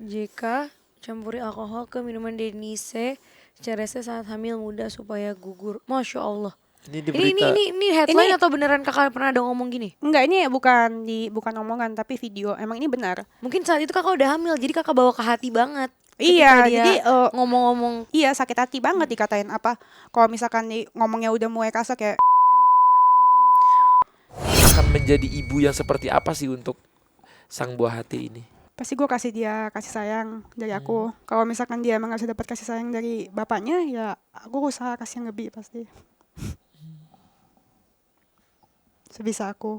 JK campuri alkohol ke minuman Denise Cerese saat hamil muda supaya gugur. Masya Allah. Ini di berita. Ini headline atau beneran kakak pernah ada ngomong gini? Enggak, ini bukan omongan tapi video. Emang ini benar. Mungkin saat itu kakak udah hamil, jadi kakak bawa ke hati banget. Iya, dia jadi ngomong-ngomong. Iya, sakit hati banget dikatain apa. Kalau misalkan ngomongnya udah mulai kasar kayak Akan menjadi ibu yang seperti apa sih untuk sang buah hati ini? pasti gue kasih dia kasih sayang dari aku. Kalau misalkan dia emang gak bisa dapat kasih sayang dari bapaknya, ya aku usaha kasih yang lebih pasti. Sebisa aku.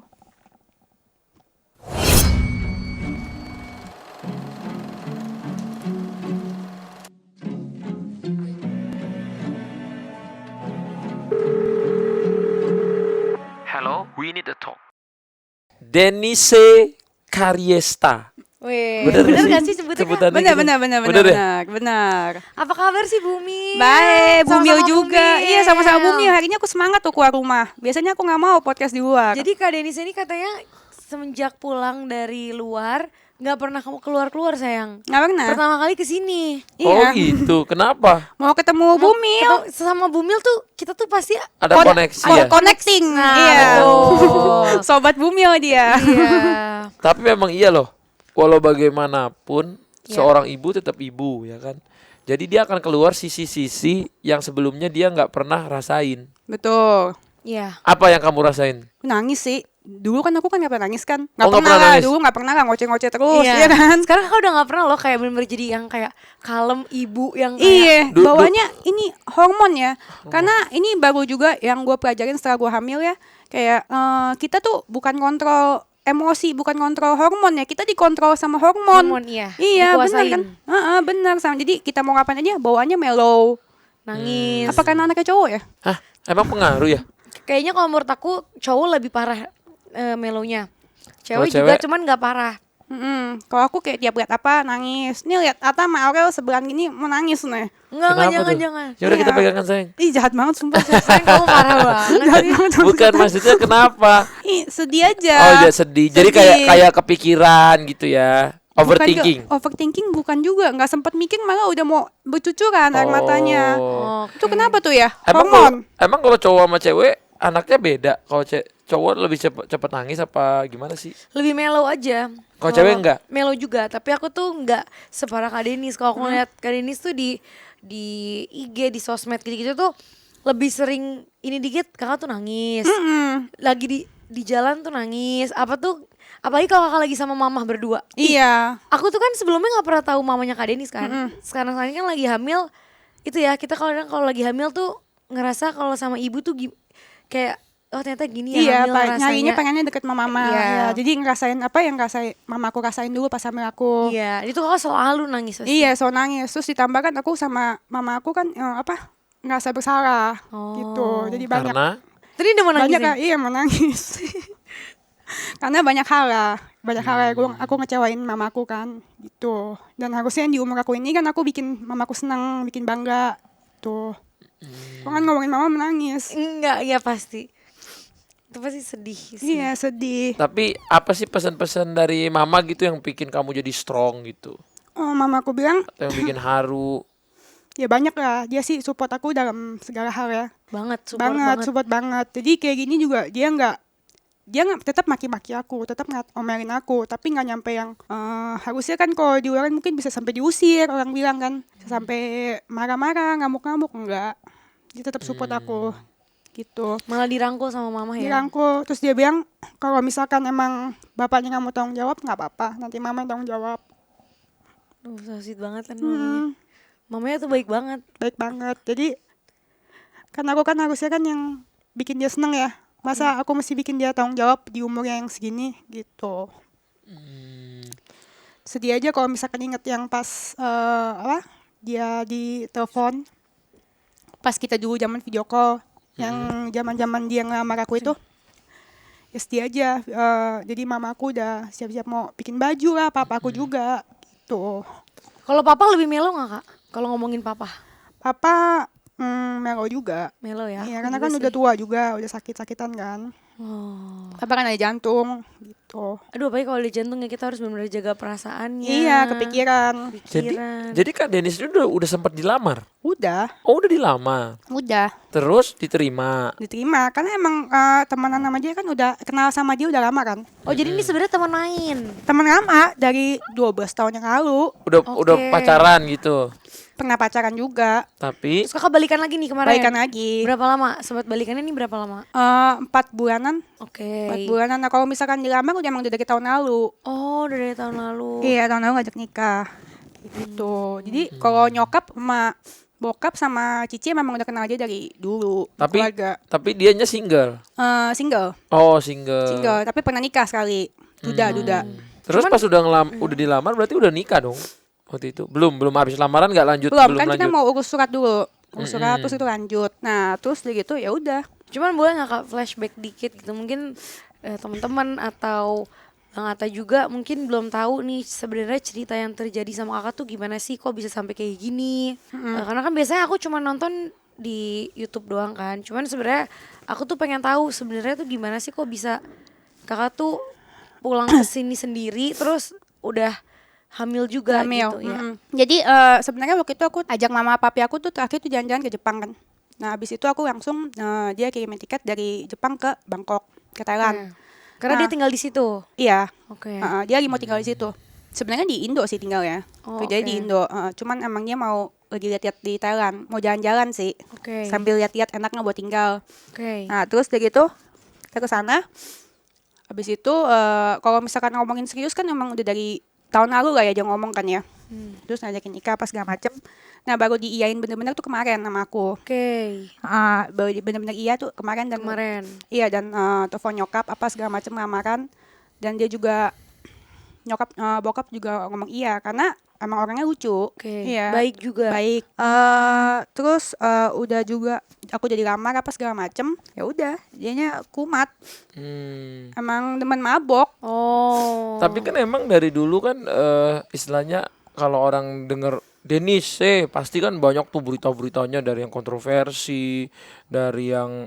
Hello, we need a talk. Denise Karyesta. Weh, Bener gak sih sebutannya? Benar. Apa kabar sih Bumi? Baik, Bumil Sama-sama juga. Bumil. Iya, sama-sama Bumil. Hari ini aku semangat tuh keluar rumah. Biasanya aku nggak mau podcast di luar. Jadi Kak Denise ini katanya semenjak pulang dari luar nggak pernah kamu keluar sayang. Nggak pernah. Pertama kali kesini. Oh Iya. gitu, kenapa? Mau ketemu Bumil. Sama Bumil tuh kita tuh pasti Ada koneksi ya? Connecting. Nah, Iya. betul. Sobat Bumil dia. Iya. Tapi memang iya loh, walau bagaimanapun Iya. seorang ibu tetap ibu ya kan. Jadi dia akan keluar sisi-sisi yang sebelumnya dia nggak pernah rasain. Betul. Iya. Apa yang kamu rasain? Nangis sih. Dulu kan aku kan gak pernah nangis kan. Oh, nggak pernah lah. nangis? Dulu gak pernah lah ngoceh-ngoceh terus. Iya. Iya kan. Sekarang kakak udah nggak pernah loh kayak bener-bener jadi yang kayak kalem ibu yang kayak Iya, Du- bawahnya ini hormon ya. Karena ini baru juga yang gue pelajarin setelah gue hamil ya. Kayak kita tuh bukan kontrol emosi, bukan kontrol hormon ya. Kita dikontrol sama hormon. hormon iya. Iya, benar Dikuasain. kan? Benar sama. Jadi kita mau ngapain aja bawaannya mellow. Nangis. Apa karena anaknya cowok ya? Hah? Emang pengaruh ya? Kayaknya kalau menurut aku cowok lebih parah melonya. Kalau Cewek juga cewek? cuman nggak parah. Kalau aku kayak tiap lihat apa nangis. Nih lihat Ata sama Aurel sebelah gini mau nangis nih. Enggak Kenapa tuh? jangan. Ya udah kita Iya. pegangan sayang. Ih jahat banget sumpah. Sayang kamu parah banget sih. Bukan maksudnya kenapa? Ih sedih aja. Oh ya sedih. Jadi Sedih. kayak kepikiran gitu ya. Overthinking. Overthinking bukan juga, nggak sempat mikir malah udah mau bercucuran air matanya. Oh. Itu kenapa tuh ya? Emang Hormon. kalau cowok sama cewek anaknya beda. Kalau cowok lebih cepet nangis apa gimana sih? Lebih mellow aja. Kalau cewek enggak? Mellow juga, tapi aku tuh enggak separah Kak Denis. Kalau aku ngeliat Kak Denis tuh di IG, di sosmed gitu-gitu tuh lebih sering ini dikit kakak tuh nangis. Lagi di jalan tuh nangis. Apa tuh apalagi kalau kakak lagi sama mama berdua. Iya. Aku tuh kan sebelumnya nggak pernah tahu mamanya Kak Denis kan. Sekarang kan lagi hamil. Itu ya kita kalau lagi hamil tuh ngerasa kalau sama ibu tuh kayak oh ternyata gini ya Iya, hamil nyarinya rasanya. pengennya deket sama mama. Iya. Ya, jadi ngerasain apa yang mama aku rasain dulu pas hamil aku. Iya, itu kakak selalu nangis pasti. Iya, so nangis. Terus ditambahkan aku sama mama aku kan ngerasa bersalah gitu. Jadi banyak Karena Tadi udah mau nangis banyak nih? kan, iya menangis. Karena banyak hal yang aku ngecewain mamaku kan gitu. Dan harusnya di umur aku ini kan aku bikin mamaku senang, bikin bangga tuh. Kok kan ngomongin mama menangis. Enggak, iya pasti. Itu pasti sedih sih. Iya sedih. tapi apa sih pesan-pesan dari mama gitu yang bikin kamu jadi strong gitu? Oh mamaku bilang Atau yang bikin haru? ya banyak lah. Dia sih support aku dalam segala hal ya. Banget, support Support banget. Jadi kayak gini juga dia nggak tetap maki-maki aku, tetap ngomelin aku, tapi nggak nyampe yang harusnya kan kalau di luar mungkin bisa sampai diusir orang bilang kan, bisa sampai marah-marah, ngamuk-ngamuk enggak. Dia tetap support aku gitu. Malah dirangkul sama mama ya. Dirangkul, terus dia bilang kalau misalkan emang bapaknya nggak mau tanggung jawab nggak apa-apa, nanti mama yang tanggung jawab. So sweet banget kan mamanya. Mamanya tuh baik banget. Baik banget. Jadi kan aku kan harusnya kan yang bikin dia seneng ya. Masa aku mesti bikin dia tanggung jawab di umurnya yang segini gitu. Sedih aja kalau misalkan inget yang pas dia di telepon pas kita dulu zaman video call yang zaman-zaman dia ngelamar aku itu. Ya sedih aja. Jadi mama aku udah siap-siap mau bikin baju lah, papa aku juga gitu. Kalau papa lebih melo nggak kak? Kalau ngomongin papa? Papa melo juga. Melo ya. Iya aku karena juga kan sih. udah tua juga, udah sakit-sakitan kan. Papa kan ada jantung gitu. Aduh, apalagi kalau di jantung ya kita harus benar-benar jaga perasaannya. Iya, kepikiran. Jadi Kak Denis itu udah sempat dilamar. Udah Oh, udah dilamar. Terus diterima. diterima karena emang temenan sama dia kan udah kenal sama dia udah lama kan. Oh, jadi ini sebenarnya teman main. Temen lama dari 12 tahun yang lalu. Udah Oke. pacaran gitu. Pernah pacaran juga. Tapi Terus kakak balikan lagi nih kemarin. Balikan lagi. Berapa lama? Sempat balikannya nih berapa lama? 4 bulanan. Oke. 4 bulanan. Nah kalau misalkan dilamar udah emang udah dari tahun lalu. Oh, udah dari tahun lalu. Iya tahun lalu ngajak nikah. Gitu. Jadi kalau nyokap sama bokap sama cici memang udah kenal aja dari dulu. Keluarga. tapi dianya single. Single. Oh, single. Single. Tapi pernah nikah sekali. Duda. Terus pas udah dilamar berarti udah nikah dong. Waktu itu belum habis lamaran nggak lanjut Belum kan kita lanjut. mau urus surat dulu. Urus surat terus itu lanjut. Nah terus udah gitu ya udah. Cuman boleh nggak kak flashback dikit gitu? Mungkin teman-teman atau Bang Atta juga mungkin belum tahu nih sebenarnya cerita yang terjadi sama kakak tuh gimana sih, kok bisa sampai kayak gini? Karena kan biasanya aku cuma nonton di YouTube doang kan. Cuman sebenarnya aku tuh pengen tahu sebenarnya tuh gimana sih kok bisa kakak tuh pulang ke sini sendiri terus udah hamil juga gitu ya. Jadi sebenarnya waktu itu aku ajak mama papi aku tuh terakhir tuh jalan-jalan ke Jepang kan. Nah habis itu aku langsung dia kirimin tiket dari Jepang ke Bangkok ke Thailand. Karena dia Nah. tinggal di situ. Iya. Oke. Dia lagi mau tinggal di situ. Sebenarnya di Indo sih tinggal ya. Oh, Kerjanya di oke. Indo. Cuman emang dia mau lagi lihat-lihat di Thailand, mau jalan-jalan sih. Oke. Sambil lihat-lihat enaknya buat tinggal. Oke. Nah terus dari gitu kita ke sana. Habis itu kalau misalkan ngomongin serius kan emang udah dari tahun lalu lah ya dia ngomong kan ya. Terus ngajakin nikah pas segala macem. Nah baru diiyain bener-bener tuh kemarin sama aku. Oke. Baru bener-bener iya tuh kemarin dan iya dan telepon nyokap apa segala macem lamaran. Dan dia juga bokap juga ngomong iya karena emang orangnya lucu. Oke. Iya. Baik juga. Baik. Terus udah juga aku jadi lamar apa segala macem. Ya udah, dianya kumat. Emang demen mabok. Oh. Tapi kan emang dari dulu kan istilahnya kalau orang denger Denis pasti kan banyak tuh berita-beritanya dari yang kontroversi, dari yang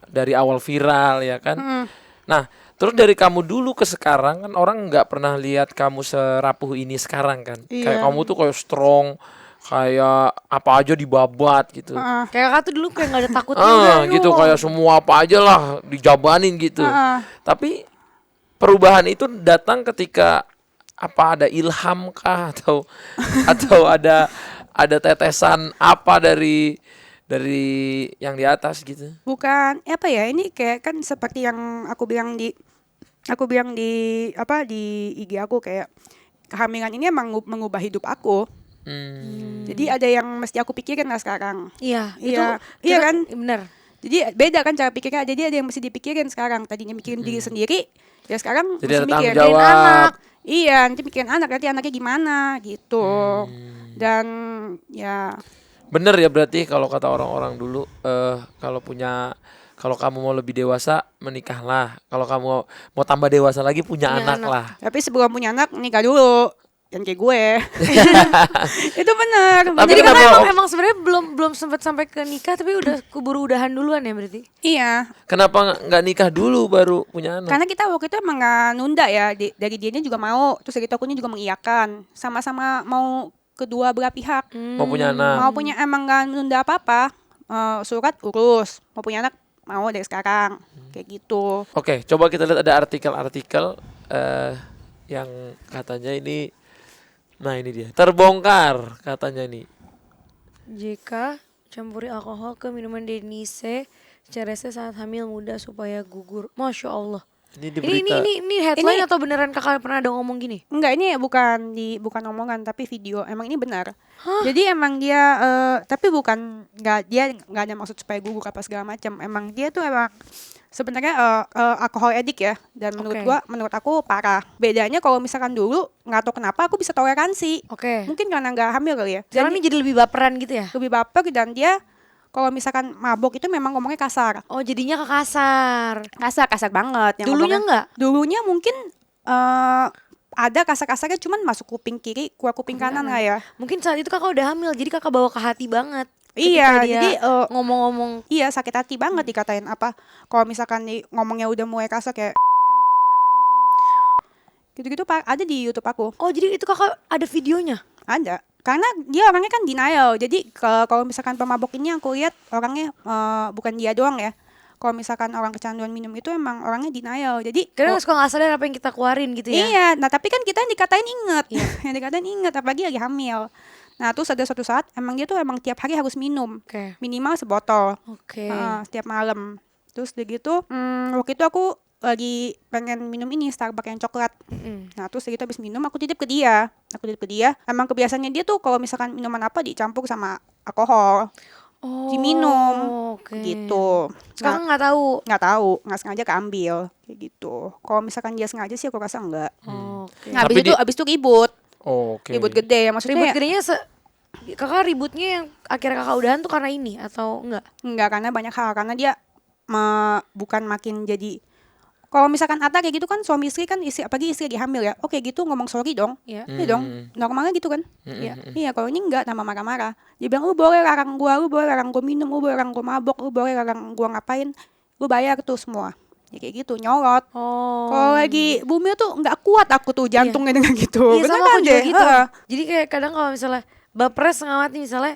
dari awal viral ya kan. Nah, terus dari kamu dulu ke sekarang kan orang nggak pernah lihat kamu serapuh ini sekarang kan. Iya. Kayak kamu tuh kayak strong, kayak apa aja dibabat gitu. Kayak kakak tuh dulu kayak gak ada takutnya udah, Gitu aduh. kayak semua apa aja lah dijabanin gitu. Tapi perubahan itu datang ketika apa ada ilham kah atau ada tetesan apa dari yang di atas gitu. Bukan apa ya ini kayak kan seperti yang aku bilang di IG aku kayak kehamilan ini emang mengubah hidup aku. Jadi ada yang mesti aku pikirin lah sekarang. Iya, Iya, itu iya kan? bener. Jadi beda kan cara pikirnya. Jadi ada yang mesti dipikirin sekarang. Tadinya mikirin diri sendiri, ya sekarang Jadi ada mesti tanggung mikirin jawab. anak. Iya, nanti mikirin anak, nanti anaknya gimana gitu. Dan ya Bener ya berarti kalau kata orang-orang dulu kalau kamu mau lebih dewasa menikahlah. Kalau kamu mau tambah dewasa lagi punya anak lah. tapi sebelum punya anak nikah dulu. Yang kayak gue. Itu benar. Tapi Jadi kenapa- kakak emang sebenarnya belum sempat sampai ke nikah tapi udah keburu udahan duluan ya berarti. Iya. Kenapa nggak nikah dulu baru punya anak? Karena kita waktu itu emang gak nunda ya. Dari dianya juga mau. Terus dari akunya juga mengiyakan. Sama-sama mau kedua belah pihak. Mau punya anak. Mau punya emang gak nunda apa-apa. Surat urus. Mau punya anak mau dari sekarang. Kayak gitu. Oke, coba kita lihat ada artikel-artikel yang katanya ini. Nah ini dia, terbongkar katanya ini. JK campuri alkohol ke minuman Denise Cerese saat hamil muda supaya gugur. Masya Allah. Ini di berita. Ini headline atau beneran kakak pernah ada ngomong gini? Enggak, ini bukan omongan tapi video. Emang ini benar. Jadi emang dia tapi bukan dia nggak ada maksud supaya gugur apa segala macam. Emang dia tuh emang sebenarnya alkohol edik ya. Dan menurut aku parah. Bedanya kalau misalkan dulu nggak tahu kenapa aku bisa toleransi. Oke. Mungkin karena nggak hamil kali ya. Sekarang ini jadi lebih baperan gitu ya? Lebih baper dan dia kalau misalkan mabok itu memang ngomongnya kasar. Oh jadinya ke kasar. Kasar banget. Yang Dulunya ngomongnya- enggak? Dulunya mungkin ada kasar-kasarnya cuman masuk kuping kiri, keluar kuping kanan lah ya. Mungkin saat itu kakak udah hamil jadi kakak bawa ke hati banget. Iya, dia jadi ngomong-ngomong. iya sakit hati banget dikatain apa. Kalau misalkan ngomongnya udah mulai kasar kayak gitu-gitu Pak, ada di YouTube aku. Oh jadi itu kakak ada videonya? Ada. Karena dia orangnya kan denial. Jadi kalau misalkan pemabok ini aku lihat orangnya bukan dia doang ya. Kalau misalkan orang kecanduan minum itu emang orangnya denial. Jadi Karena suka nggak sadar apa yang kita keluarin gitu ya. iya, nah tapi kan kita yang dikatain inget. Iya. Yang dikatain inget apalagi lagi hamil. Nah, terus ada suatu saat emang dia tuh emang tiap hari harus minum. Oke. Minimal sebotol. Oke. Setiap malam. Terus udah gitu, waktu itu aku lagi pengen minum ini Starbucks yang coklat. Nah terus gitu habis minum aku titip ke dia. Emang kebiasaannya dia tuh kalau misalkan minuman apa dicampur sama alkohol, Oh. diminum Oke. gitu. Kakak nggak tahu. Nggak sengaja keambil kayak gitu. Kalau misalkan dia sengaja sih aku rasa enggak. Oke. Nah, Tapi abis itu ribut, Oke. ribut gede ya maksudnya. Ribut gedenya kakak ributnya yang akhirnya kakak udahan tuh karena ini atau enggak? Enggak, karena banyak hal. Karena dia bukan makin jadi. Kalau misalkan Ata kayak gitu kan suami istri kan apalagi istri lagi hamil ya. Oke gitu ngomong sorry dong. Iya. Iya dong. Normalnya gitu kan. Iya. Iya, kalau ini enggak nama marah-marah. Dia bilang lu boleh larang gua minum, lu boleh larang gua mabok, lu boleh larang gua ngapain. Lu bayar tuh semua. Ya kayak gitu, nyolot. Oh. Kalau lagi bumil tuh nggak kuat aku tuh jantungnya dengan gitu. Iya sama Beneran aku juga deh. gitu. Heeh. Jadi kayak kadang kalau misalnya baper setengah mati misalnya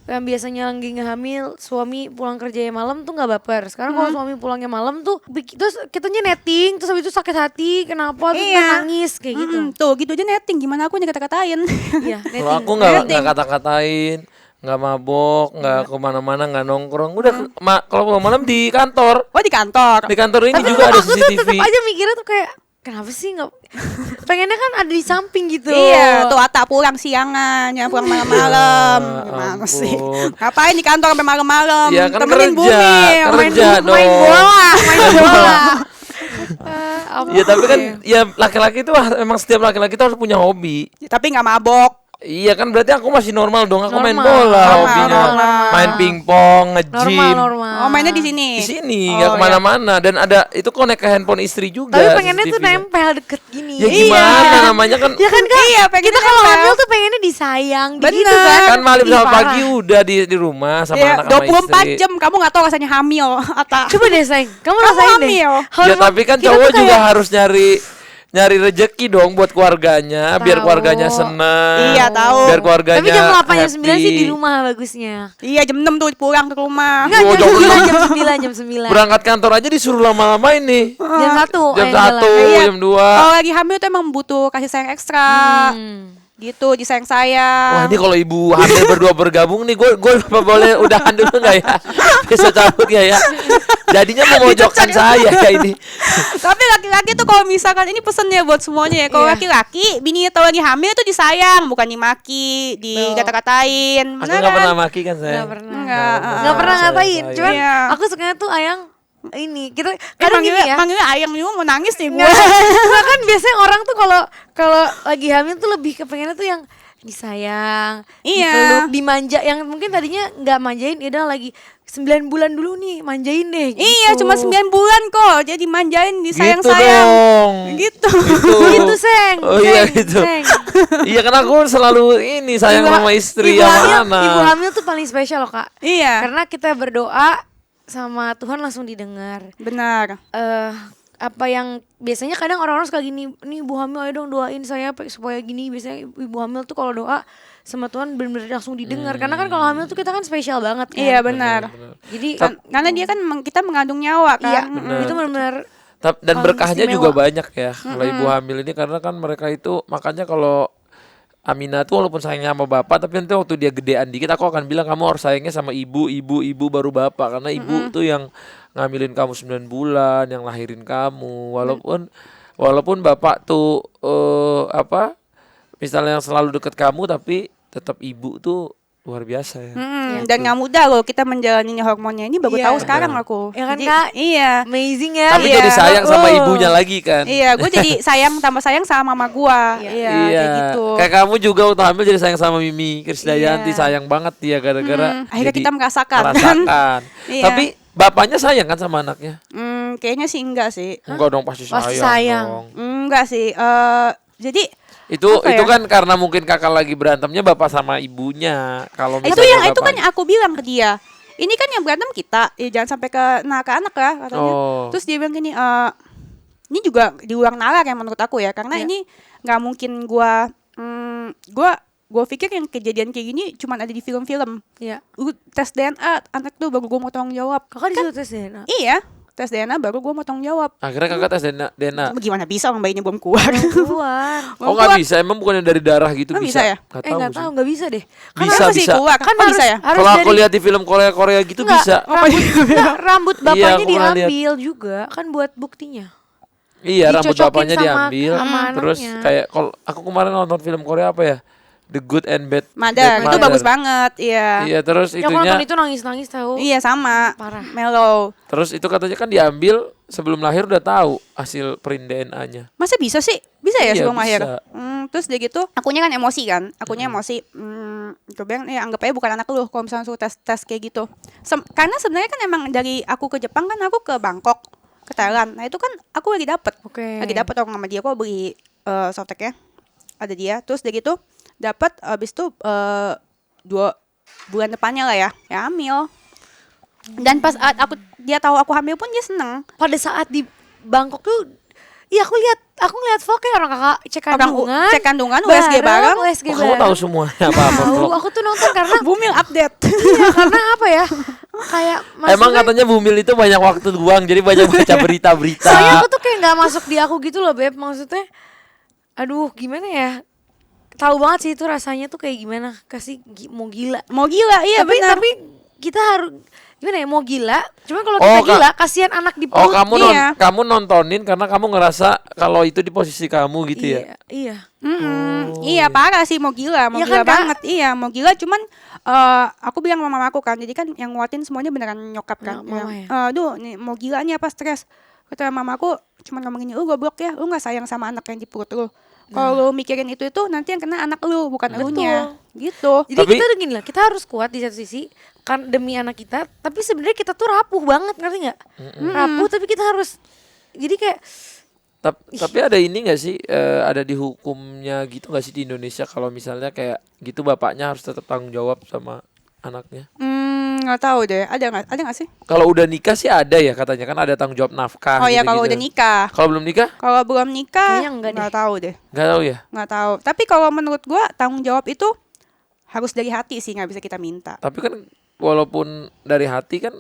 yang biasanya lagi nggak hamil suami pulang kerja malam tuh nggak baper. Sekarang kalau suami pulangnya malam tuh terus kitanya netting terus habis itu sakit hati kenapa terus Iya. nangis kayak gitu. Tuh gitu aja netting. Gimana aku kata-katain. Iya Kalau netting. aku nggak kata-katain, nggak mabok, nggak kemana-mana, nggak nongkrong. Udah kalau malam di kantor. Oh di kantor. Di kantor ini Tapi juga ada aku tuh CCTV. tetep aja mikirnya tuh kayak kenapa sih nggak pengennya kan ada di samping gitu. Iya, tuh Ata pulang siangan, ya pulang malam-malam. Gimana ampun. sih? Ngapain di kantor sampai malam-malam? Ya kan Temenin kerja, Bumi, kerja dong. main bola. Ya tapi kan ya laki-laki itu emang setiap laki-laki itu harus punya hobi. Tapi nggak mabok. Iya kan berarti aku masih normal dong. Aku main Normal. bola Normal, hobinya. normal. Main pingpong, nge-gym. normal. Oh, mainnya di sini. Di sini Oh, nggak iya. kemana-mana dan ada itu connect ke handphone istri juga. Tapi pengennya tuh CCTV-nya. nempel deket gini. Ya gimana namanya kan? Ya kan Kak, Iya, pengennya kita kalau nempel. hamil tuh pengennya disayang gitu Bener. kan. Kan malam Ih, sama parah. pagi udah di rumah sama Iya, anak sama 24 istri. jam kamu nggak tahu rasanya hamil, Ata. Coba deh sayang, kamu Kamu rasain deh. hamil. Ya tapi kan Kita cowok tuh juga kayak- harus nyari rezeki dong buat keluarganya, biar Tahu. keluarganya senang. Iya, tahu. Biar keluarganya Tapi jam 8 jam 9 sih happy. di rumah bagusnya. Iya, jam 6 tuh pulang ke rumah. Enggak, Oh, jam jam 9, enam. jam 9. Berangkat kantor aja disuruh lama-lamain nih. Jam 1. Jam 1, Iya. jam 2. Kalau lagi hamil tuh emang butuh kasih sayang ekstra. Gitu, disayang-sayang. Wah ini kalau ibu hamil berdua bergabung nih, gue boleh udahan dulu nggak ya? Bisa cabut nggak ya? Jadinya memojokkan saya ya ini. Tapi laki-laki tuh kalau misalkan ini pesennya buat semuanya ya. Kalau Iya. laki-laki bini tahu lagi hamil tuh disayang, bukan dimaki, dikata-katain. Aku Bener nggak kan? pernah maki kan saya. Enggak pernah. Enggak. Enggak pernah Saya ngatain. sayang. Cuman Iya. aku sukanya tuh ayang ini. Kita kadang gini ya. Manggilnya ayang juga mau nangis nih gue. Enggak kan biasanya orang tuh kalau lagi hamil tuh lebih kepengennya tuh yang disayang, Iya. dipeluk, dimanja yang mungkin tadinya nggak manjain, ya udah lagi 9 bulan dulu nih manjain deh. Iya, gitu. cuma 9 bulan kok. Jadi manjain, Gitu disayang-sayang. dong. Gitu. Gitu seng. Oh iya Seng, gitu. seng. Iya kan aku selalu ini sayang sama istri sama anak. Ibu hamil tuh paling spesial loh Kak. Iya. Karena kita berdoa sama Tuhan langsung didengar. Benar. Apa yang biasanya kadang orang-orang suka gini, nih ibu hamil ayo dong doain saya supaya gini. Biasanya ibu hamil tuh kalau doa sama Tuhan benar-benar langsung didengar. Karena kan kalau hamil tuh kita kan spesial banget kan. Iya, benar. Jadi Karena dia kan kita mengandung nyawa iya, kan. itu benar-benar Dan paling berkahnya istimewa. juga banyak ya kalau ibu hamil ini karena kan mereka itu makanya kalau Aminah tuh walaupun sayangnya sama bapak tapi nanti waktu dia gedean dikit aku akan bilang kamu harus sayangnya sama ibu baru bapak karena ibu tuh yang ngambilin kamu 9 bulan, yang lahirin kamu walaupun bapak tuh misalnya yang selalu deket kamu tapi tetap ibu tuh luar biasa ya. Dan nggak mudah loh kita menjalani hormonnya ini baru Iya. tahu sekarang aku. Ya kan, Jadi, Kak? Iya. amazing ya. Tapi Iya. jadi sayang sama ibunya lagi kan. Iya, gue jadi tambah sayang sama mama gua. Iya, kayak gitu. Kayak kamu juga waktu hamil jadi sayang sama Mimi Krisdayanti, Iya. sayang banget dia gara-gara Akhirnya jadi kita merasakan. merasakan. Iya. Tapi bapaknya sayang kan sama anaknya? Kayaknya sih enggak sih. Enggak dong pasti Pasti sayang. sayang. Dong. Enggak sih. Jadi Itu apa itu ya? kan karena mungkin kakak lagi berantemnya bapak sama ibunya. Kalau itu misalnya itu kan bapak- yang aku bilang ke dia. Ini kan yang berantem kita, ya jangan sampai ke anak ya katanya. Oh. Terus dia bilang gini, ini juga diulang nalar yang menurut aku ya, karena Ya. ini nggak mungkin gua pikir yang kejadian kayak gini cuma ada di film-film. Iya. Lu tes DNA anak tuh baru gue mau tanggung jawab. Kakak disuruh tes DNA. Iya, tes DNA baru gue mau tanggung jawab. akhirnya kakak tes DNA. Gimana bisa orang bayinya belum keluar? Keluar. Oh nggak bisa, emang bukannya dari darah gitu Nggak bisa? bisa ya? Nggak Nggak sih. tahu, nggak bisa deh. Bisa, Kan masih bisa. keluar. Kan Oh, bisa ya? harus Kalau aku dari- lihat di film Korea gitu Nggak, bisa. rambut Iya, bapaknya aku pernah lihat. diambil juga kan buat buktinya. Iya, rambut Dicocokin bapaknya sama- diambil. sama Terus anaknya. kayak kalau aku kemarin nonton film Korea apa ya? The Good and Bad Mother, itu Mother. bagus banget, iya. Iya, terus Ya aku itunya nonton itu nangis-nangis tahu. Iya sama, Parah. mellow. terus itu katanya kan diambil sebelum lahir udah tahu hasil print DNA-nya. Masa bisa sih? Bisa ya Iya, sebelum lahir? bisa. Terus dia gitu, akunya kan emosi kan, akunya emosi. Gue bilang, ya anggap aja bukan anak lu kalau misalnya suruh tes kayak gitu. Karena sebenarnya kan emang dari aku ke Jepang kan aku ke Bangkok, ke Thailand. Nah itu kan aku lagi dapet, Oke. lagi dapet orang sama dia, kok beli softteknya, ada dia. Terus dia gitu dapat abis itu 2 bulan depannya lah ya hamil. Dan pas dia tahu aku hamil pun dia seneng. Pada saat di Bangkok tuh, iya aku ngeliat vlognya orang kakak cek Orang kandungan. cek kandungan, USG bareng. USG Oh, kamu tahu semuanya apa-apa Tahu, vlog? aku tuh nonton karena Bumil update. iya, karena apa ya? Kayak Emang maksudnya- katanya Bumil itu banyak waktu luang, jadi banyak baca berita-berita. soalnya aku tuh kayak nggak masuk di aku gitu loh Beb, maksudnya aduh gimana ya, tahu banget sih itu rasanya tuh kayak gimana, mau gila Mau gila, iya benar. tapi kita harus gimana ya, mau gila cuman kalau Oh, kita Kak. gila kasihan anak di Oh, perut. Iya. kamu nontonin karena kamu ngerasa kalau itu di posisi kamu gitu ya. Iya Iya parah sih, mau gila, mau Iya gila kan, Kak? banget. Iya, mau gila cuman aku bilang sama mamaku kan, jadi kan yang nguatin semuanya beneran nyokap kan. Mama Yang, ya? Duh, nih mau gila nih apa stres. Kata mamaku cuman ngomong gini, lu goblok ya, lu gak sayang sama anak yang di perut lu. Kalau lu mikirin itu nanti yang kena anak lu, bukan elunya. Gitu. Jadi Tapi- kita tuh gini lah, kita harus kuat di satu sisi kan demi anak kita, tapi sebenarnya kita tuh rapuh banget, ngerti nggak? Rapuh tapi kita harus jadi kayak Tapi ada ini nggak sih, ada di hukumnya gitu nggak sih di Indonesia kalau misalnya kayak gitu bapaknya harus tetap tanggung jawab sama anaknya? Nggak tahu deh, ada nggak sih? Kalau udah nikah sih ada ya katanya, kan ada tanggung jawab nafkah. Oh ya kalau gitu-gitu. udah nikah. Kalau belum nikah Kalau belum nikah, Kayaknya enggak deh. nggak tahu deh. nggak tahu ya. Nggak tahu. Tapi kalau menurut gua tanggung jawab itu harus dari hati sih, nggak bisa kita minta. Tapi kan walaupun dari hati kan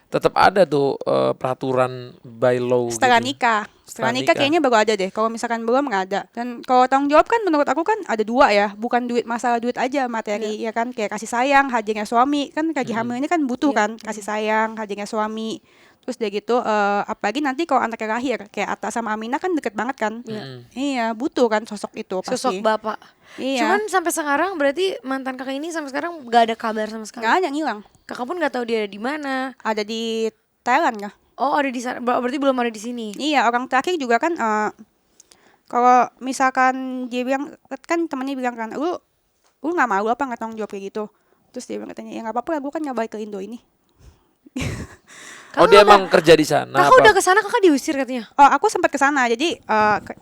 tetap ada tuh peraturan by law. Setelah gitu. nikah. Setelah Setelah nikah nikah. kayaknya baru ada deh. Kalau misalkan belum nggak ada. Dan kalau tanggung jawab kan menurut aku kan ada 2 ya. Bukan masalah duit aja, materi ya kan, kayak kasih sayang, hadirnya suami kan lagi hamil ini kan butuh Iya. kan kasih sayang, hadirnya suami. Terus dia gitu, apalagi nanti kalau anaknya lahir kayak Atta sama Aminah kan deket banget kan. Iya, butuh kan sosok itu pasti. sosok bapak. Iya. Cuman sampai sekarang berarti mantan kakak ini sampai sekarang nggak ada kabar sama sekali. nggak ada, ngilang. Kakak pun nggak tahu dia ada di mana. Ada di Thailand kah? Oh ada di sana, berarti belum ada di sini. Iya, orang terakhir juga kan kalau misalkan dia bilang kan, temennya bilang kan, lu nggak malu apa nggak tanggung jawab kayak gitu. Terus dia bilang katanya, ya nggak apa-apa lah, gue kan nggak balik ke Indo ini. Oh dia emang kerja di sana. Kakak apa? udah kesana, kakak diusir katanya. Oh, aku sempat ke sana. Jadi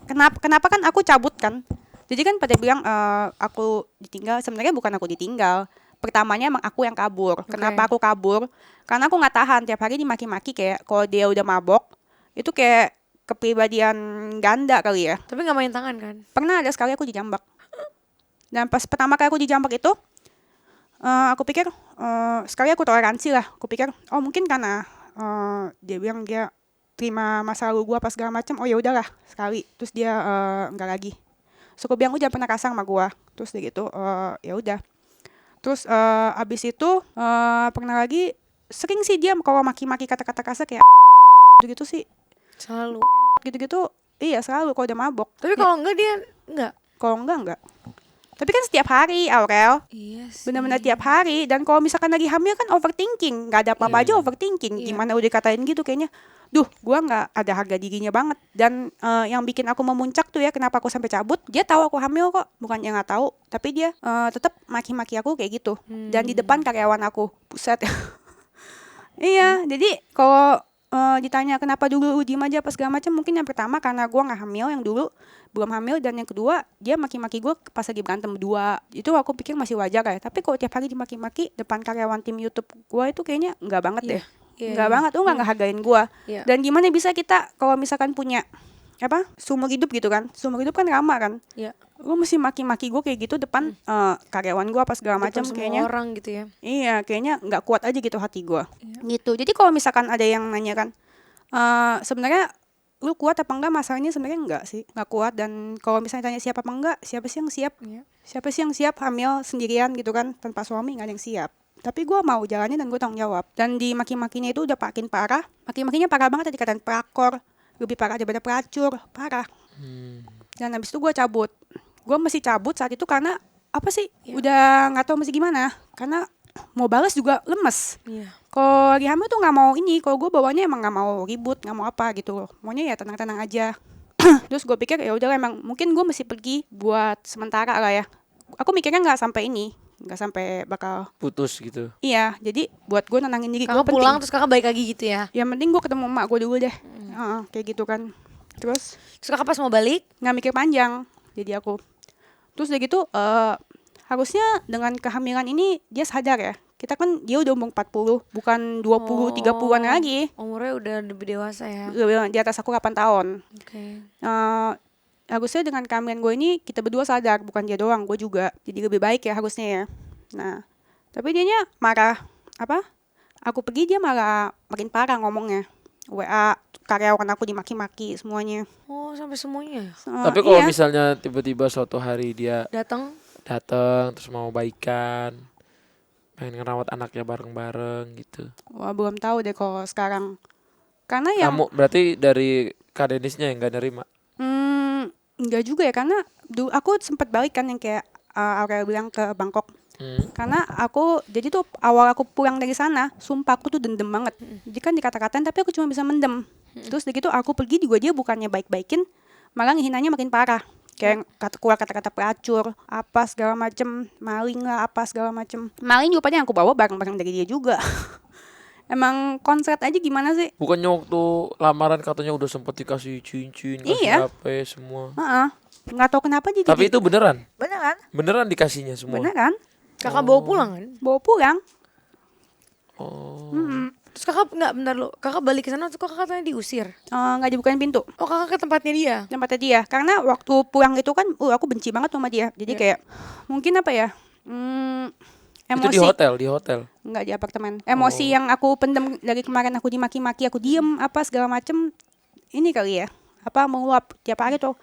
kenapa kan aku cabut kan? Jadi kan pada bilang aku ditinggal. Sebenarnya bukan aku ditinggal. Pertamanya emang aku yang kabur. Kenapa aku kabur? Karena aku nggak tahan tiap hari dimaki-maki, kayak kalau dia udah mabok itu kayak kepribadian ganda kali ya. Tapi nggak main tangan kan? Pernah ada sekali aku dijambak. Dan pas pertama kali aku dijambak itu, aku pikir sekali aku toleransi lah. Aku pikir oh mungkin karena dia bilang dia terima masa lalu gua pas segala macam. Oh ya udahlah sekali. Terus dia enggak lagi. So aku bilang lu jangan pernah kasar sama gua. Terus dia gitu ya udah. Terus abis itu pernah lagi sering sih dia kalau maki-maki kata-kata kasar kayak gitu sih. Selalu. Gitu-gitu iya selalu kalau udah mabok. Tapi kalau enggak dia enggak. Kalau enggak. Tapi kan setiap hari, Aurel. Iya sih. Benar-benar tiap hari. Dan kalau misalkan lagi hamil kan overthinking. Gak ada apa-apa aja overthinking. Iya. Gimana udah dikatain gitu kayaknya. Duh, gua gak ada harga dirinya banget. Dan yang bikin aku memuncak tuh ya, kenapa aku sampai cabut. Dia tahu aku hamil kok. Bukannya gak tahu. Tapi dia tetap maki-maki aku kayak gitu. Dan di depan karyawan aku. Buset. Iya, jadi kalau ditanya kenapa dulu diem aja apa segala macam, mungkin yang pertama karena gue nggak hamil, yang dulu belum hamil, dan yang kedua dia maki-maki gue pas lagi berantem berdua. Itu aku pikir masih wajar ya, tapi kalau tiap hari dimaki-maki depan karyawan tim YouTube gue itu kayaknya nggak banget deh. Nggak banget, lu nggak ngehargain gue. Dan gimana bisa kita kalau misalkan punya seumur hidup gitu kan, seumur hidup kan lama kan, lu mesti maki-maki gue kayak gitu depan karyawan gue apa segala macam, kayaknya orang gitu ya. Iya, kayaknya nggak kuat aja gitu hati gue. Gitu. Jadi kalau misalkan ada yang nanya kan, sebenarnya lu kuat apa enggak, masalahnya sebenarnya enggak sih, nggak kuat. Dan kalau misalnya tanya siap apa enggak, siapa sih yang siap? Siapa sih yang siap hamil sendirian gitu kan, tanpa suami, nggak ada yang siap. Tapi gue mau jalannya dan gue tanggung jawab. Dan di maki-makinya itu udah makin parah, maki-makinya parah banget, tadi dikatain pelakor, lebih parah daripada pelacur, parah. Dan habis itu gue cabut. Gue mesti cabut saat itu karena apa sih? Udah nggak tahu mesti gimana. Karena mau balas juga lemes. Kalau lagi hamil tuh nggak mau ini. Kalau gue bawanya emang nggak mau ribut, nggak mau apa gitu. Maunya ya tenang-tenang aja. Terus gue pikir ya udah, emang mungkin gue mesti pergi buat sementara lah ya. Aku mikirnya nggak sampai ini, nggak sampai bakal putus gitu. Iya, jadi buat gue nenangin diri gue Kakak penting. pulang terus kakak balik lagi gitu ya. Yang penting gue ketemu emak gue dulu deh. Kayak gitu kan. Terus kakak pas mau balik nggak mikir panjang. Jadi aku terus udah gitu, harusnya dengan kehamilan ini dia sadar ya. Kita kan dia udah umur 40, bukan 20, 30-an lagi. Umurnya udah lebih dewasa ya. Udah di atas aku 8 tahun. Oke. Harusnya dengan kehamilan gue ini kita berdua sadar, bukan dia doang, gue juga. Jadi lebih baik ya harusnya ya. Nah, tapi dianya marah. Aku pergi dia malah makin parah ngomongnya. WA karyawan aku dimaki-maki semuanya. Oh, sampai semuanya. Tapi kalau misalnya tiba-tiba suatu hari dia datang terus mau baikan, pengen ngerawat anaknya bareng-bareng gitu. Wah, belum tahu deh kalau sekarang. Karena yang Kamu berarti dari Kak Denisnya yang gak nerima? enggak juga ya, karena aku sempat balik kan yang kayak Aurel bilang ke Bangkok. Karena aku, jadi tuh awal aku pulang dari sana, sumpah aku tuh dendam banget. Jadi kan dikata-katain tapi aku cuma bisa mendem. Terus begitu aku pergi juga dia bukannya baik-baikin, malah ngehinanya makin parah. Kayak keluar kata-kata pelacur, apa segala macem, maling lah, apa segala macem. Maling juga pada yang aku bawa barang-barang dari dia juga. Emang konslet aja gimana sih? Bukannya waktu lamaran katanya udah sempet dikasih cincin, kasih HP semua. Nggak tahu kenapa jadi. Tapi itu beneran? beneran. Beneran dikasihnya semua? Beneran? Kakak bawa pulang kan? Bawa pulang. Terus kakak nggak, bentar lu, kakak balik ke sana tuh kakak katanya diusir. Nggak dibukain pintu. Oh, kakak ke tempatnya dia. Tempatnya dia. Karena waktu pulang itu kan, aku benci banget sama dia. Jadi kayak mungkin apa ya? Emosi. Itu di hotel. Enggak, di apartemen. Emosi yang aku pendem dari kemarin, aku dimaki-maki, aku diem apa segala macem. Ini kali ya. Menguap tiap hari tuh.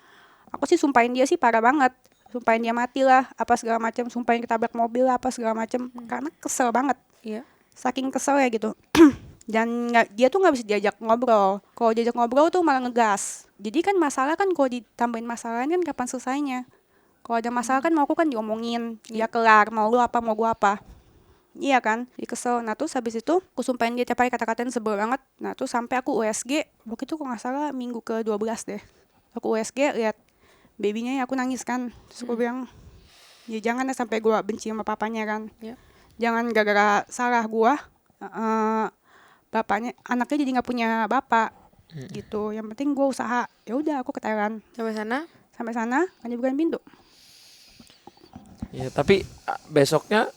Aku sih sumpahin dia sih parah banget. Sumpahin dia mati lah, apa segala macam, sumpahin ketabrak mobil lah, apa segala macam. Karena kesel banget. Iya. Saking kesel ya gitu. Dan dia tuh nggak bisa diajak ngobrol. Kalau diajak ngobrol tuh malah ngegas. Jadi kan masalah kan kalau ditambahin masalah kan kapan selesainya? Kalau ada masalah kan mau aku kan diomongin, ya kelar, mau lu apa, mau gua apa. Iya kan, dia kesel. Nah terus habis itu aku sumpahin dia tiap hari kata-katain sebel banget. Nah terus sampai aku USG, waktu itu kok nggak salah minggu ke-12 deh. Aku USG lihat babynya, ya aku nangis kan. Terus aku bilang, ya jangan ya sampai gua benci sama papanya kan. Jangan gara-gara salah gua, bapaknya, anaknya jadi nggak punya bapak. Gitu. Yang penting gua usaha. Ya udah aku ke Thailand. Sampai sana kan dibukain pintu. Ya, tapi besoknya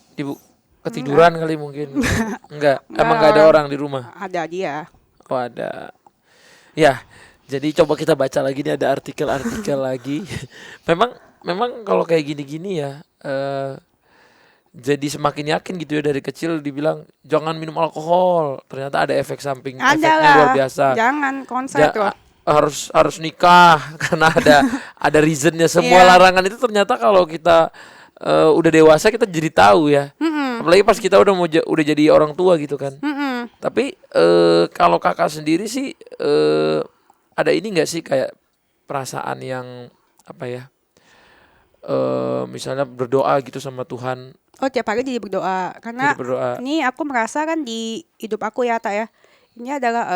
ketiduran kali mungkin. Enggak. Emang enggak ada orang di rumah? Ada dia. Oh, ada. Ya, jadi coba kita baca lagi nih, ada artikel-artikel lagi. Memang kalau kayak gini-gini ya, jadi semakin yakin gitu ya, dari kecil dibilang jangan minum alkohol. Ternyata ada efek samping, efeknya luar biasa. Jangan konsep tuh. Harus nikah karena ada reasonnya. Semua larangan itu ternyata kalau kita udah dewasa kita jadi tahu ya. Apalagi pas kita udah jadi orang tua gitu kan. Tapi kalau kakak sendiri sih ada ini nggak sih kayak perasaan yang apa ya? Misalnya berdoa gitu sama Tuhan. Oh, tiap hari jadi berdoa. Karena ini aku merasa kan di hidup aku ya, Tak ya. Ini adalah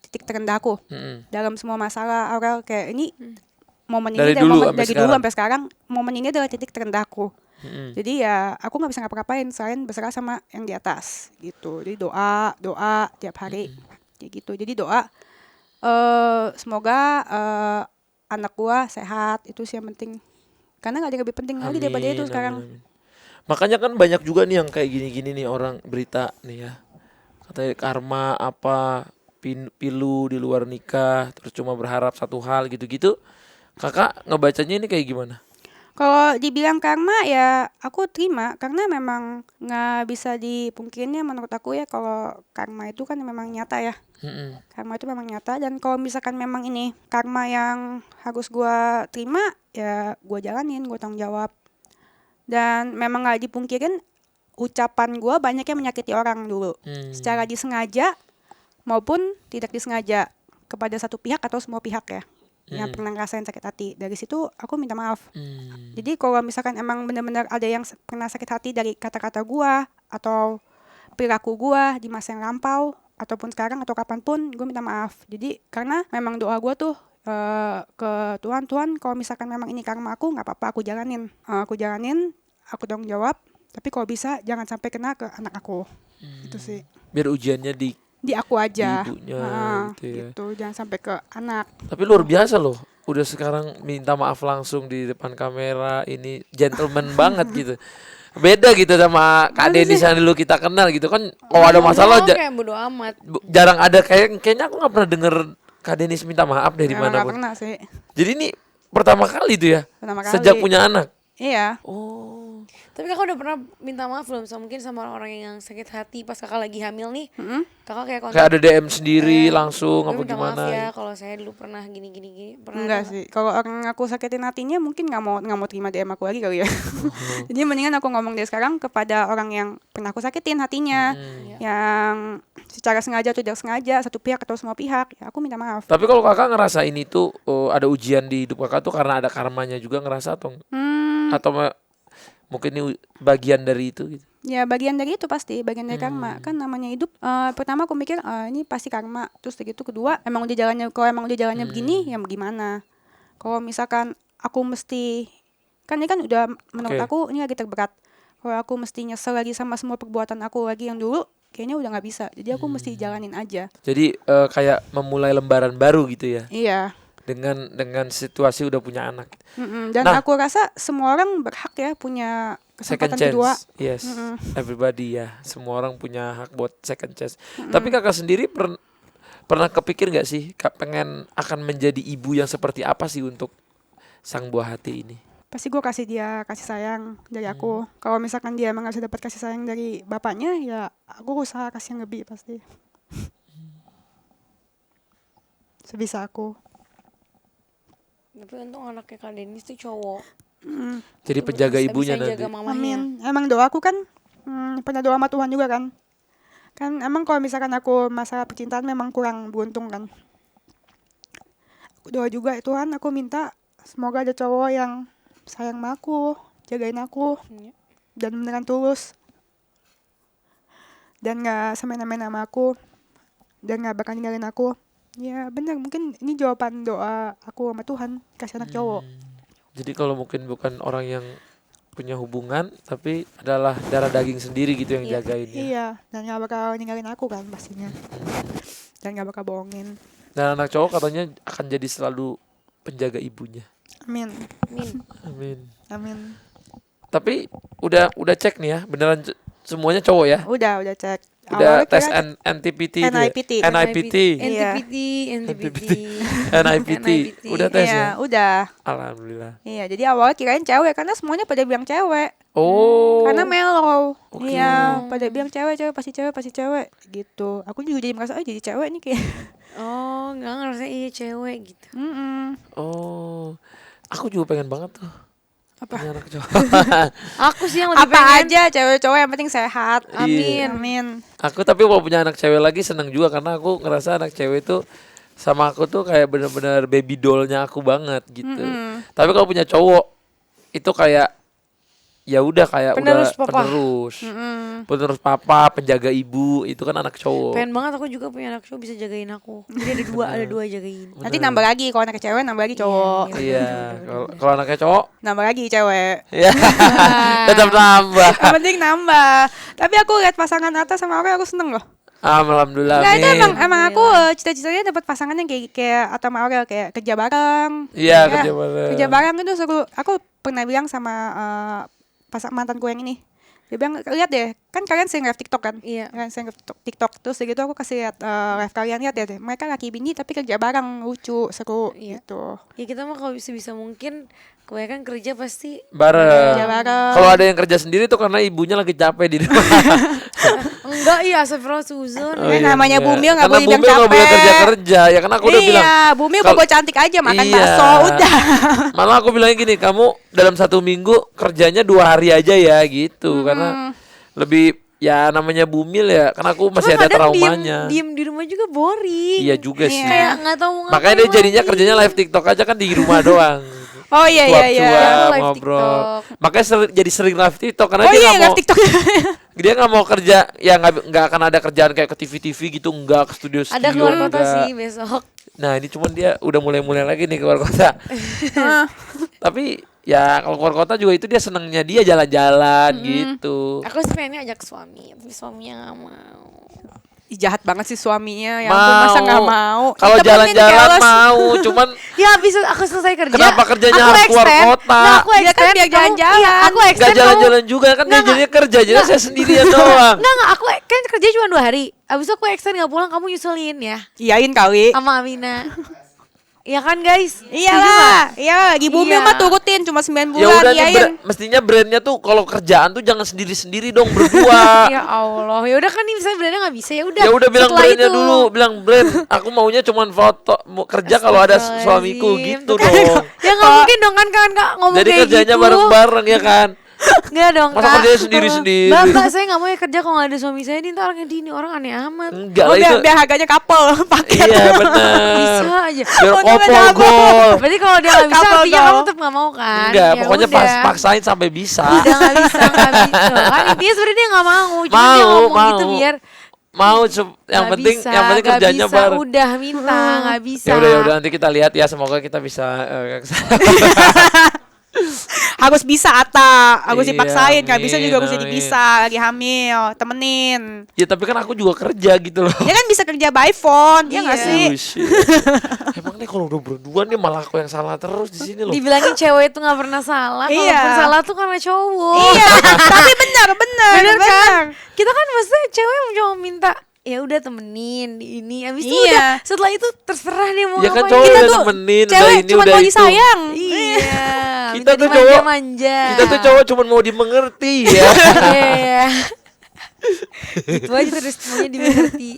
titik terendah aku. Dalam semua masalah, Aurel, kayak ini momen ini dari dulu sampai sekarang, momen ini adalah titik terendahku. Jadi ya aku nggak bisa ngapa-ngapain selain berserah sama yang di atas gitu. Jadi doa tiap hari. kayak gitu. Jadi doa semoga anak gua sehat, itu sih yang penting. Karena nggak ada yang lebih penting lagi daripada itu Amin, sekarang. amin, amin. Makanya kan banyak juga nih yang kayak gini-gini nih orang berita nih ya. Katanya karma apa pilu di luar nikah terus cuma berharap satu hal gitu-gitu. Kakak ngebacanya ini kayak gimana? Kalau dibilang karma ya aku terima karena memang nggak bisa dipungkirinnya menurut aku ya kalau karma itu kan memang nyata ya. Mm-mm. Karma itu memang nyata dan kalau misalkan memang ini karma yang harus gua terima ya gua jalanin, gua tanggung jawab. Dan memang nggak dipungkirin ucapan gua banyak yang menyakiti orang dulu. Secara disengaja maupun tidak disengaja kepada satu pihak atau semua pihak ya. Yang pernah ngerasain sakit hati. Dari situ aku minta maaf. Jadi kalau misalkan emang benar-benar ada yang pernah sakit hati dari kata-kata gua atau perilaku gua di masa yang lampau ataupun sekarang atau kapanpun, gue minta maaf. Jadi karena memang doa gua tuh ke Tuhan, kalau misalkan memang ini karma aku, nggak apa-apa, aku jalanin, aku tanggung jawab. Tapi kalau bisa jangan sampai kena ke anak aku. Itu sih. Biar ujiannya Di aku aja. di ibunya gitu ya. Gitu, jangan sampai ke anak. Tapi luar biasa loh. Udah sekarang minta maaf langsung di depan kamera, ini gentleman banget gitu. Beda gitu sama Kak Denis yang dulu kita kenal gitu kan. Kalau ada masalah kayak bodo amat. jarang ada kayaknya aku nggak pernah denger Kak Denis minta maaf deh di Emang mana nggak pun. pernah sih. Jadi ini pertama kali tuh ya. Pertama Sejak kali. punya anak. Iya. Oh. Tapi kakak udah pernah minta maaf belum? Mungkin sama orang yang sakit hati pas kakak lagi hamil nih. Kakak kayak kontak. Kayak ada DM sendiri langsung "Gue apa minta gimana? maaf ya kalau saya dulu pernah gini. Pernah Enggak ada sih. Kalau orang aku sakitin hatinya mungkin nggak mau terima DM aku lagi kali ya. Jadi mendingan aku ngomong dari sekarang kepada orang yang pernah aku sakitin hatinya, yang secara sengaja atau tidak sengaja, satu pihak atau semua pihak, ya aku minta maaf. Tapi kalau kakak ngerasa ini tuh ada ujian di hidup kakak tuh karena ada karmanya juga ngerasa atau atau mungkin ini bagian dari itu gitu. Ya bagian dari itu pasti, bagian dari karma. Kan namanya hidup, pertama aku mikir ini pasti karma. Terus begitu kedua, emang udah jalannya, kalau emang udah jalannya begini, ya gimana? Kalau misalkan aku mesti, kan ini kan udah menurut Oke. aku ini lagi terberat. Kalau aku mesti nyesel lagi sama semua perbuatan aku lagi yang dulu, kayaknya udah nggak bisa. Jadi aku mesti jalanin aja. Jadi kayak memulai lembaran baru gitu ya. Iya. Dengan situasi udah punya anak. Dan Nah. aku rasa semua orang berhak ya punya Second kesempatan chance. kedua. Yes. Everybody ya. Semua orang punya hak buat second chance. Tapi kakak sendiri pernah kepikir nggak sih kak pengen akan menjadi ibu yang seperti apa sih untuk sang buah hati ini? Pasti gue kasih dia kasih sayang dari aku. Kalau misalkan dia emang gak bisa dapat kasih sayang dari bapaknya, ya aku usaha kasih yang lebih pasti. Sebisa aku. Tapi untung anaknya Kak Denis tuh cowok. Jadi penjaga Bisa ibunya jaga nanti. mamahnya. Amin. Emang doa aku kan pernah doa sama Tuhan juga kan. Kan emang kalau misalkan aku masalah percintaan memang kurang beruntung kan. Aku doa juga Tuhan, aku minta semoga ada cowok yang sayang sama aku, jagain aku, dan beneran tulus. Dan gak semena-mena sama aku. Dan gak bakal ninggalin aku. Ya bener, mungkin ini jawaban doa aku sama Tuhan, kasih anak cowok. Jadi kalau mungkin bukan orang yang punya hubungan tapi adalah darah daging sendiri gitu yang jagain ya. Iya, dan gak bakal ninggalin aku kan pastinya. Dan gak bakal bohongin. Dan anak cowok katanya akan jadi selalu penjaga ibunya. Amin. Amin. Amin. Tapi udah cek nih ya, beneran semuanya cowok ya? Udah cek. Udah Awalnya tes kira- NIPT itu ya? NIPT. NIPT. Iya. NIPT. Udah tes Iya, ya? udah. Alhamdulillah. Iya, jadi awalnya kirain cewek karena semuanya pada bilang cewek. Oh. Karena mellow. Oke. Iya, pada bilang cewek pasti cewek gitu. Aku juga jadi merasa jadi cewek nih kayak. Oh, nggak ngerasa iya cewek gitu. Oh. Aku juga pengen banget tuh. Apa? Punya anak cowok. Aku sih yang lebih Apa pengen. aja cewek-cewek yang penting sehat. Iya. Amin. Aku tapi kalau punya anak cewek lagi seneng juga karena aku ngerasa anak cewek itu sama aku tuh kayak bener-bener baby dollnya aku banget gitu. Tapi kalau punya cowok itu kayak ya udah kayak Penerus udah papa. penerus papa, penjaga ibu itu kan anak cowok. Pengen banget aku juga punya anak cowok bisa jagain aku. Jadi ada dua jagain. Nanti nambah lagi kalau anaknya cewek nambah lagi cowok. Iya, kalau anaknya cowok Nambah lagi cewek. ya tetap nambah. Yang penting nambah. Tapi aku lihat pasangan atas sama aku seneng loh. Alhamdulillah. Nah, itu Amin. emang aku cita-citanya dapat pasangan yang kayak atau Aurel kayak kerja bareng. Iya, Ya, kerja bareng. Kerja bareng itu seru. Aku pernah bilang sama mantanku yang ini. Dia bilang, lihat deh, kan kalian sering live TikTok kan? Iya. Kalian sering live TikTok. Terus gitu aku kasih lihat live kalian, lihat deh. Mereka laki bini tapi kerja bareng, lucu, seru Iya. gitu. Ya kita mah kalau bisa mungkin kebanyakan kerja pasti Kerja Bareng. bareng. Kalau ada yang kerja sendiri tuh karena ibunya lagi capek di rumah. enggak, iya astagfirullah Suzon. Oh, namanya Bumil nggak Karena boleh bilang Bumil nggak boleh capek. kerja-kerja. Ya kan aku udah bilang. Iya, Bumi Kal- bobo cantik aja makan Iya. bakso udah. Malah aku bilangnya gini, kamu dalam 1 minggu kerjanya 2 hari aja ya gitu. Karena lebih ya namanya Bumil ya. Karena aku masih Cuma ada kadang traumanya. diem di rumah juga boring. Iya juga sih. Kayak nggak tahu mau Makanya dia ngapain jadinya lagi. kerjanya live TikTok aja kan di rumah doang. Oh iya iya iya. Cuap-cuap, Aku live ngobrol. TikTok. Makanya jadi sering live TikTok karena Oh dia iya nggak live mau TikTok. dia nggak mau kerja ya nggak akan ada kerjaan kayak ke TV gitu nggak ke studio Ada keluar kota nggak. sih besok. Nah ini cuman dia udah mulai lagi nih keluar kota. Tapi ya kalau keluar kota juga itu dia senengnya dia jalan-jalan gitu. Aku sih pengennya ajak suami, tapi suaminya nggak mau. Ih, jahat banget sih suaminya. Ya ampun masa nggak mau. Kalau Temenin jalan-jalan keles. mau, cuman Ya bisa aku selesai kerja. Kenapa kerjanya aku harus keluar extend. kota? Nah, aku Dia kan extend biar kamu- jalan-jalan. Iya, aku nggak extend jalan-jalan juga kan dia Nggak, jadinya kerja jadi saya sendirian doang. Enggak, aku kan kerja cuma 2 hari. Abis itu aku extend nggak pulang, kamu nyusulin ya Iyain kali. sama Amina. Iya kan guys? Iyalah, iya lagi Bumi Iya. mah turutin cuma 9 Ya bulan udah nih iyain. mestinya brandnya tuh kalau kerjaan tuh jangan sendiri-sendiri dong berdua. Ya Allah, ya udah kan nih misalnya brandnya nggak bisa ya udah. Ya udah bilang setelah brandnya itu. dulu, bilang brand. Aku maunya cuman foto, mau kerja kalau ada suamiku gitu dong. Ya nggak mungkin dong kan kak ngomong Jadi kayak kerjanya gitu. bareng-bareng ya kan. Nggak dong Masa kak. kerjanya sendiri-sendiri? Bapak saya nggak mau ya kerja kalau nggak ada suami saya. Ini ntar orangnya ini orang aneh amat. Enggak Oh lah biar, itu. biar harganya couple paket. Iya benar. Bisa aja. Biar Oh, dia kopol nggak gol. Berarti kalau dia nggak bisa Couple artinya goal. kamu tetap nggak mau kan? Enggak, Ya pokoknya udah. paksain sampai bisa. Udah nggak bisa. Kan intinya sebenarnya dia nggak mau. Cuma dia Mau, ngomong gitu mau. biar Mau yang nggak penting bisa, yang penting nggak kerjanya bisa, bareng. udah minta nggak bisa. Ya udah nanti kita lihat ya semoga kita bisa Harus bisa Ata, harus Iya, dipaksain, nggak bisa juga amin, harus jadi amin. bisa, lagi hamil, temenin. Ya tapi kan aku juga kerja gitu loh. Dia kan bisa kerja by phone, ya nggak Iya. sih? Bullshit. Emang nih kalau udah berdua nih malah aku yang salah terus di sini loh. Dibilangin cewek itu nggak pernah salah. Iya. Kalaupun salah tuh karena cowok. Iya, tapi benar. Bener kan? Kita kan maksudnya cewek cuma minta ya udah temenin ini habis itu Iya. udah setelah itu terserah dia mau Ya kan ngapain. cowok Kita udah tuh nemenin, udah Cewek ini cuma udah mau itu. disayang. iya Kita tuh minta cowok manja Kita tuh cowok cuma mau dimengerti ya. iya itu aja terus semuanya dimengerti.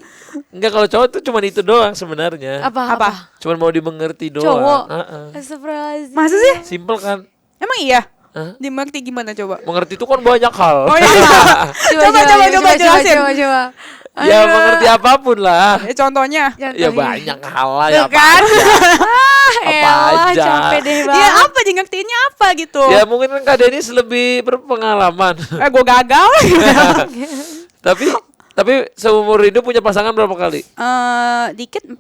Enggak kalau cowok tuh cuma itu doang sebenarnya. Apa Cuma mau dimengerti doang. cowok Heeh. Astagfirullahaladzim. Masa sih? Simpel kan? Emang iya? Hah? Dimengerti gimana coba? Mengerti itu kan banyak hal. Oh iya. Coba jelasin. coba. Ya Aduh. mengerti apapun lah. Contohnya? Ya Contohnya. banyak hal lah ya Tuh apa kan? aja. Elah, aja. capek deh Ya banget. apa ngertiinnya apa gitu? Ya mungkin kan Kak Denis lebih berpengalaman. Gue gagal. Tapi seumur hidup punya pasangan berapa kali? Dikit 4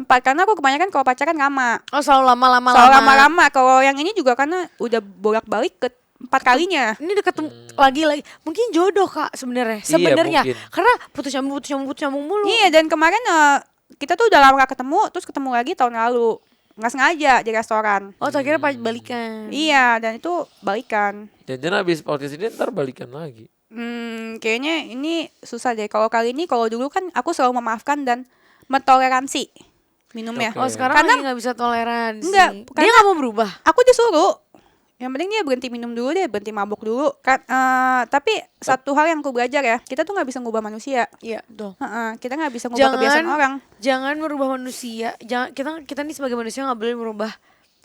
4. karena aku kebanyakan kalau pacaran lama. Oh selalu lama-lama. Soal lama-lama. Kalau yang ini juga karena udah bolak-balik ke 4 kalinya. Ini udah ketemu lagi. Mungkin jodoh kak sebenarnya. Iya, Sebenarnya mungkin. karena putus nyambung mulu. Iya, dan kemarin kita tuh udah lama gak ketemu, terus ketemu lagi tahun lalu. Nggak sengaja di restoran. Oh tak kira balikan. Iya, dan itu balikan. Jangan habis podcast ini ntar balikan lagi. Kayaknya ini susah deh. Kalau kali ini, kalau dulu kan aku selalu memaafkan dan mentoleransi minumnya. Oke. Oh sekarang Karena- lagi nggak bisa toleransi. Enggak, Dia karena- nggak mau berubah. Aku disuruh. Yang penting dia berhenti minum dulu deh, berhenti mabuk dulu. Tapi satu hal yang aku belajar ya, kita tuh nggak bisa ngubah manusia. Iya betul. Kita nggak bisa ngubah kebiasaan orang. Jangan merubah manusia. Jangan kita nih sebagai manusia nggak boleh merubah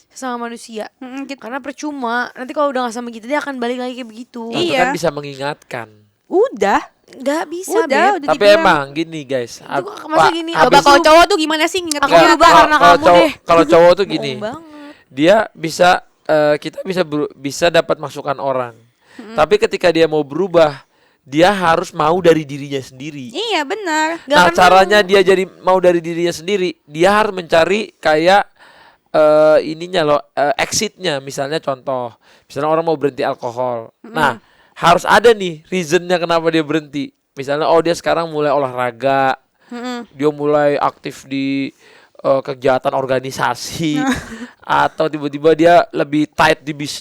sama manusia. Karena percuma. Nanti kalau udah nggak sama kita dia akan balik lagi kayak begitu. Itu Iya. kan bisa mengingatkan. Udah, Nggak bisa. udah, Beb. udah Tapi dibilang. emang gini guys. Itu masa gini, Coba habis- kalau cowok tuh gimana sih nginget Aku berubah karena kamu deh. Kalau cowok tuh gini. Bohong banget. Dia bisa kita bisa dapat masukan orang. Tapi ketika dia mau berubah, dia harus mau dari dirinya sendiri. Iya benar. Nggak Nah, akan caranya dia jadi mau dari dirinya sendiri, dia harus mencari kayak ininya loh, exitnya. Misalnya contoh, misalnya orang mau berhenti alkohol. Nah, harus ada nih reasonnya kenapa dia berhenti. misalnya dia sekarang mulai olahraga, dia mulai aktif di kegiatan organisasi, atau tiba-tiba dia lebih tight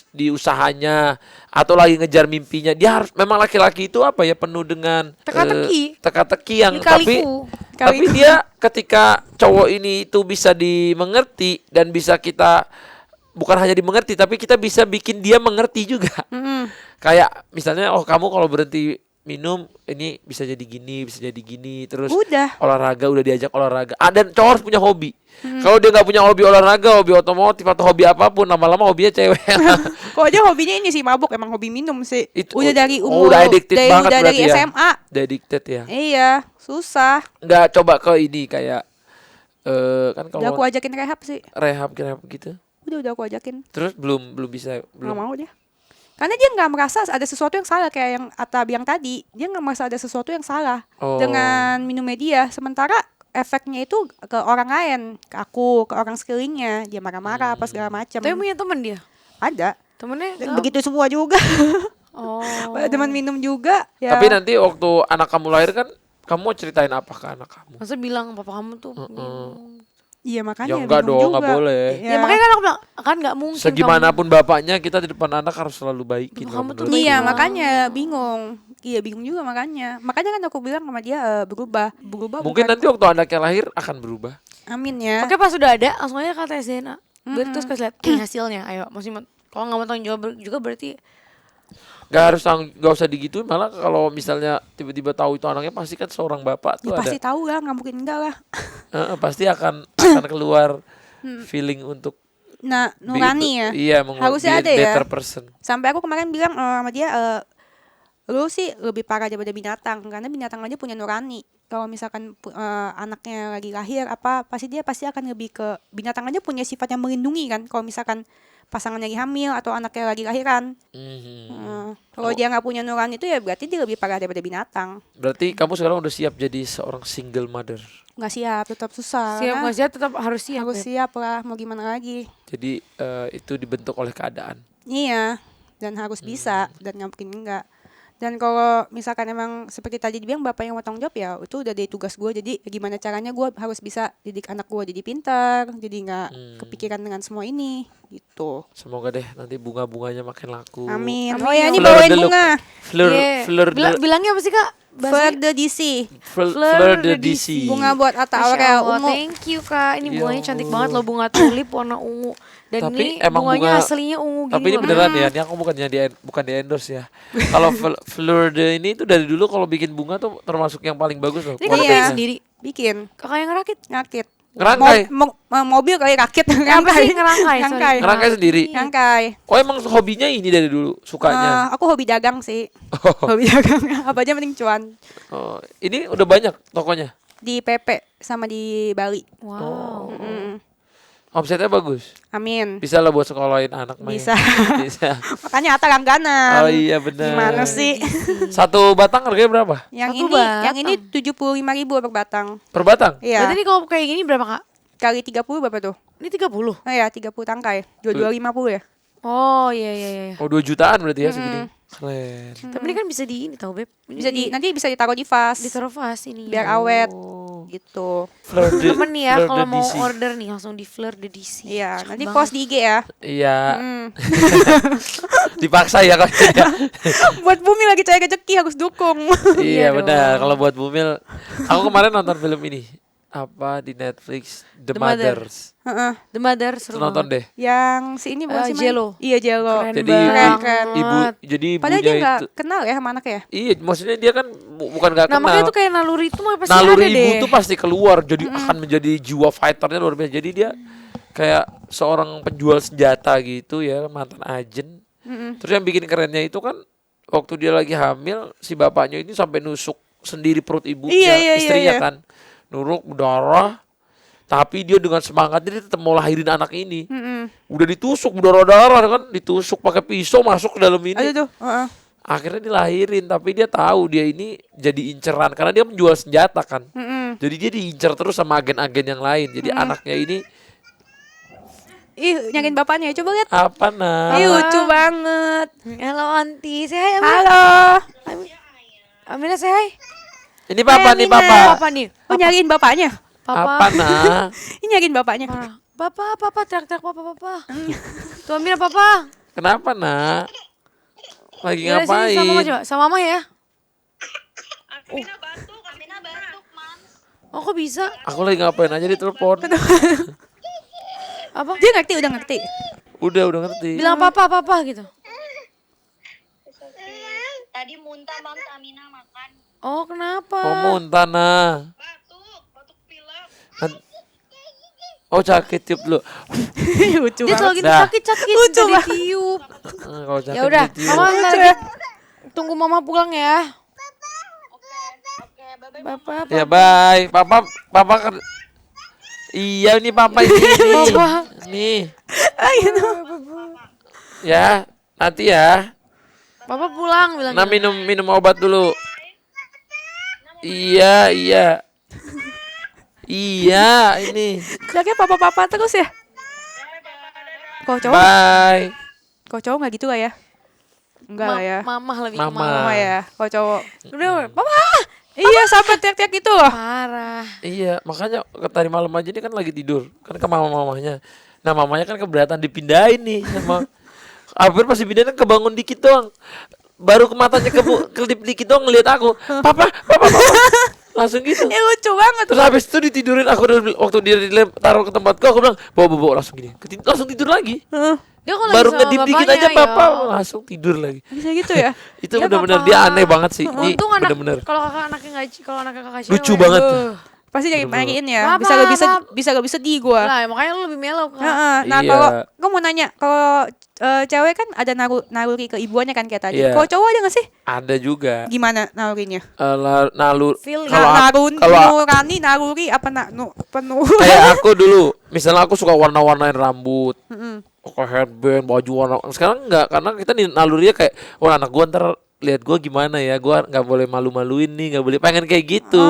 di usahanya, atau lagi ngejar mimpinya. Dia harus, memang laki-laki itu apa ya, penuh dengan teka-teki yang tapi dia ketika cowok ini itu bisa dimengerti dan bisa kita bukan hanya dimengerti tapi kita bisa bikin dia mengerti juga. Kayak misalnya kamu kalau berhenti minum ini bisa jadi gini, terus Udah. olahraga udah diajak olahraga. Dan cowok harus punya hobi. Kalau dia nggak punya hobi olahraga, hobi otomotif atau hobi apapun, lama-lama hobinya cewek. Kok aja hobinya ini sih mabuk, emang hobi minum sih. Udah dari udah addicted banget udah dari berarti ya. SMA. Udah addicted ya. Iya, susah. Nggak coba ke ini kayak kan Udah aku kalau ajakin rehab sih. rehab gitu. Udah aku ajakin. Terus belum bisa Nggak belum. mau dia. Karena dia nggak merasa ada sesuatu yang salah kayak yang Atta bilang tadi. Dia nggak merasa ada sesuatu yang salah dengan minumnya dia. Sementara efeknya itu ke orang lain, ke aku, ke orang sekelilingnya. Dia marah-marah apa segala macam. Tapi punya temen dia. Ada. Temennya Begitu semua juga. Oh. Teman minum juga. Ya. Tapi nanti waktu anak kamu lahir kan kamu mau ceritain apa ke anak kamu? Masa bilang papa kamu tuh minum. Iya makanya. Ya enggak bingung dong, juga. enggak boleh. Ya, Ya makanya kan aku bilang kan nggak mungkin Segimanapun bapaknya kita di depan anak harus selalu baikin. Ibu kalau kamu tuh menurut Iya aku. makanya bingung. Iya bingung juga makanya. Makanya kan aku bilang sama dia berubah Mungkin bukan- nanti waktu anaknya lahir akan berubah. Amin ya. Oke pas sudah ada langsung aja ke tes DNA. Terus kasih lihat hasilnya. Ayo masih kalau nggak mau tanggung jawab juga berarti Gak usah digituin, malah kalau misalnya tiba-tiba tahu itu anaknya pasti kan seorang bapak tuh Ya, ada pasti tahu lah, nggak mungkin enggak lah. pasti akan keluar feeling untuk Nah, nurani ya. Iya, Harusnya be ada ya. better person. Sampai aku kemarin bilang sama dia, lu sih lebih parah daripada binatang karena binatang aja punya nurani. Kalau misalkan anaknya lagi lahir pasti dia akan lebih ke binatang aja punya sifat yang melindungi kan. Kalau misalkan pasangannya lagi hamil atau anaknya lagi lahiran. Kalau dia nggak punya nurani itu ya berarti dia lebih parah daripada binatang. Berarti kamu sekarang udah siap jadi seorang single mother. Nggak siap, tetap susah. siap Karena nggak siap tetap harus siap. harus siap lah, mau gimana lagi. Jadi itu dibentuk oleh keadaan. Iya, dan harus bisa dan nggak mungkin enggak. Dan kalau misalkan emang seperti tadi dibilang bapak yang mau tanggung jawab ya itu udah dari tugas gue. Jadi gimana caranya gue harus bisa didik anak gue jadi pintar, jadi nggak kepikiran dengan semua ini gitu. Semoga deh nanti bunga-bunganya makin laku. Amin. Amin. Oh ya ini Fleur bawain de luc. bunga. Fleur de Bilangnya apa sih kak? Fleur de DC. Fleur de DC. Bunga buat Atta Masya Aurel Allah, ungu. thank you kak. Ini Ya bunganya cantik Allah. banget loh, bunga tulip warna ungu. Dan Tapi ini emang bunganya bunga- aslinya ungu gini. Tapi ini loh. beneran ya, ini aku bukan di endorse ya. Kalau Fleur de ini tuh dari dulu kalau bikin bunga tuh termasuk yang paling bagus loh. Ini kamu Iya. bikin sendiri? Bikin. Kakak yang ngerakit? Ngakit. Ngerangkai? Mobil kayak rakit. Apa sih ngerangkai? Sorry. Ngangkai. Ngerangkai sendiri. Ngangkai. Oh emang hobinya ini dari dulu sukanya. Aku hobi dagang sih. Hobi dagang. Apa aja penting cuan. Oh, ini udah banyak tokonya. Di PP sama di Bali. Wow. Omsetnya bagus. Amin. Bisa lah buat sekolahin anak Maya. Bisa. Bisa. Makanya Atta langganan. Oh iya benar. Gimana sih? Satu batang harganya berapa? Yang Satu ini batang. yang ini 75.000 per batang. Per batang? Iya. Berarti ini kalau kayak gini berapa kak? Kali 30 berapa tuh? Ini 30? Oh ya, 30 tangkai. 2250 ya? Oh iya iya iya. Oh 2 jutaan berarti ya segini. Keren. Tapi ini kan bisa di ini tau Beb. Ini Bisa nanti bisa ditaruh di vas. ditaruh vas ini. Biar awet Oh. gitu. Fleur de Temen nih ya Fleur kalau de mau DC. order nih langsung di Fleur de DC. Iya, Cakep nanti banget. post di IG ya. Iya. Dipaksa ya kan. Buat Bumi lagi cari rezeki harus dukung. Iya Iya benar. dong. Kalau buat Bumil, aku kemarin nonton film ini apa di Netflix The, The Mother. Mothers. Heeh. The Mother seru Itu nonton banget. deh. Yang si ini bukan si Jello. Iya, Jello. Keren Jadi banget. Keren. jadi Padahal ibunya dia nggak itu. kenal ya sama anaknya ya. Iya, maksudnya dia kan bukan gak Nah kenal. makanya tuh kayak naluri itu mah pasti Naluri ada ibu deh. tuh pasti keluar, jadi akan menjadi jiwa fighternya luar biasa. Jadi dia kayak seorang penjual senjata gitu ya, mantan ajen. Terus yang bikin kerennya itu kan waktu dia lagi hamil, si bapaknya ini sampai nusuk sendiri perut ibunya, Iya, istrinya iya. kan, nuruk berdarah. Tapi dia dengan semangatnya dia tetap mau lahirin anak ini. Udah ditusuk berdarah-darah kan, ditusuk pakai pisau masuk ke dalam ini. Ada tuh. Heeh. Akhirnya dilahirin, tapi dia tahu dia ini jadi inceran karena dia menjual senjata kan. Jadi dia diincar terus sama agen-agen yang lain. Jadi anaknya ini Ih, nyariin bapaknya. Coba lihat. apa nah? Ih, lucu banget. Halo Anti, say hi Amina. Halo. Amina say hi. Ini papa nih papa. Apa nih? Oh, nyariin bapaknya. Apa nah? Ini nyariin bapaknya. Parah. Papa, teriak-teriak papa. Tuh Amira papa. Kenapa nak? Lagi Yaudah, sini, ngapain? sama mama coba, sama mama ya. Amina batuk, Mams. Oh kok bisa? Aku lagi ngapain aja di telepon. Apa? Dia ngerti, udah ngerti. Udah ngerti. Bilang papa gitu. Tadi muntah Mams, Amina makan. Oh kenapa? Oh muntah nah. Batuk pilek. Oh sakit tiup dulu. Lucu Dia banget. lagi Dah. sakit Lucu jadi banget. tiup. Kalau sakit Ya udah, ditiup. mama ntar lagi tunggu mama pulang ya. Oke, bye-bye. Papa. Ya bye. Papa kan. Iya ini papa ini. Papa. Nih. Gitu. Ya, nanti ya. Papa pulang bilang. Nah minum obat dulu. Iya. Iya ini. Jaga papa-papa terus ya. Kok cowok? Bye. Kok cowok nggak gitu lah ya? Enggak lah ya. Mama lebih ke Mama. Mama ya. Kok cowok? Udah, papa. Iya, sampai teriak-teriak gitu loh. Parah. Iya, makanya tadi malam aja dia kan lagi tidur. Kan ke mamanya. Nah, mamanya kan keberatan dipindahin nih sama hampir pas dipindahin kan kebangun dikit doang. Baru ke matanya kelip dikit doang ngeliat aku. Papa. Langsung gitu. Ya lucu banget. Terus habis itu ditidurin aku waktu dia taruh ke tempatku aku bilang, "Bawa langsung gini." Langsung tidur lagi. Dia kalau Baru lagi sama ngedip dikit bapaknya, aja papa ya. langsung tidur lagi. Bisa gitu ya? Itu Ya, benar-benar Papa. dia aneh banget sih. Ini Untung anak benar-benar kalau anaknya kakak cewek. lucu banget. Pasti jadi nanyain ya. Papa, Bisa lebih sedih gua. Lah, makanya lu lebih mellow kan. Heeh. Nah, Iya. kalau gua mau nanya, kalau cewek kan ada naluri ke ibuannya kan kayak tadi. Iya. Kalau cowok ada gak sih? Ada juga. Gimana nalurinya? Nalur Feeling. kalau Nurani, naluri apa penuh? kayak aku dulu, misalnya aku suka warna-warnain rambut, pakai headband, baju warna. Sekarang enggak, karena kita nih nalurinya kayak, wah anak gua ntar lihat gua gimana ya, gua nggak boleh malu-maluin nih, nggak boleh pengen kayak gitu.